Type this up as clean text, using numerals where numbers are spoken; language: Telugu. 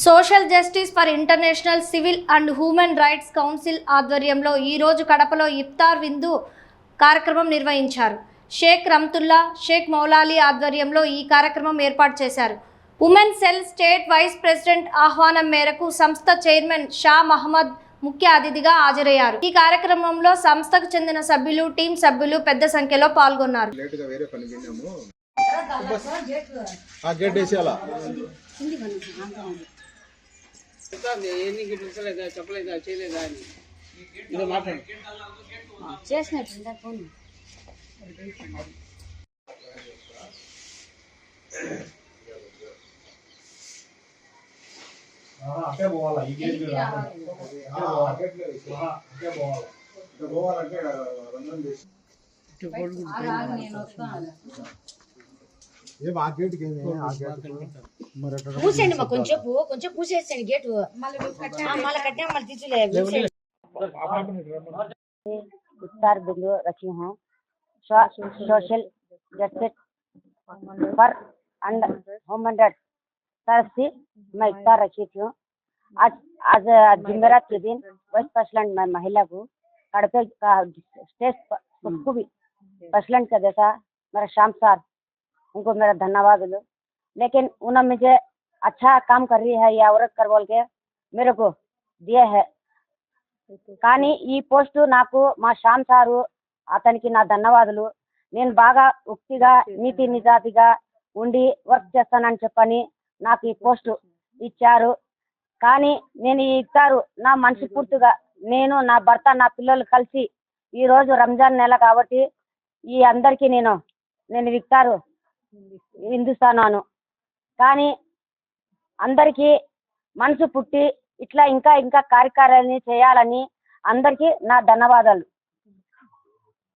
Social justice for international civil and human rights council ఆధ్వర్యంలో ఈరోజు కడపలో ఇఫ్తార్ విందు కార్యక్రమం నిర్వహించారు. షేక్ రమ్తుల్లా, షేక్ మౌలాలి ఆధ్వర్యంలో ఈ కార్యక్రమం ఏర్పాటు చేశారు. Women cell state vice president ఆహ్వానం మేరకు సంస్థ చైర్మన్ షా మహమ్మద్ ముఖ్య అతిథిగా హాజరయ్యారు. ఈ కార్యక్రమంలో సంస్థకు చెందిన సభ్యులు, టీం సభ్యులు పెద్ద సంఖ్యలో పాల్గొన్నారు. అట్టే పోవాలా ఈ గేట్ మీద పోవాలంటే రంధ్రం చేసి పూసేయండి మా కొంచెం పూసేసేయండి గేటు మళ్ళీ కట్టే మళ్ళీ తీసుకోలే इफ्तार बिंदु रखी हूँ सोशल जस्टिस पर एंड ह्यूमन राइट्स तरफ से मैं इफ्तार रखी थी. आज जुमेरात के दिन वाइस प्रेसिडेंट मैं महिला को कड़पे का स्टेज सबको भी प्रेसिडेंट का जैसा मेरा शाम सार उनको मेरा धन्यवाद दो. लेकिन उन्होंने मुझे अच्छा काम कर रही है या औरत कर बोल के मेरे को दिया है. కానీ ఈ పోస్టు నాకు మా శ్యామ్ సారు అతనికి నా ధన్యవాదాలు. నేను బాగా ఉక్తిగా నీతి నిజాతిగా ఉండి వర్క్ చేస్తానని చెప్పని నాకు ఈ పోస్టు ఇచ్చారు. కానీ నేను ఇస్తారు నా మనస్ఫూర్తిగా నేను నా భర్త నా పిల్లలు కలిసి ఈరోజు రంజాన్ నెల కాబట్టి ఈ అందరికీ నేను ఇస్తారు విందుస్తాను. కానీ అందరికీ మనసు పుట్టి ఇట్లా ఇంకా కార్యక్రమాలని చేయాలని అందరికీ నా ధన్యవాదాలు.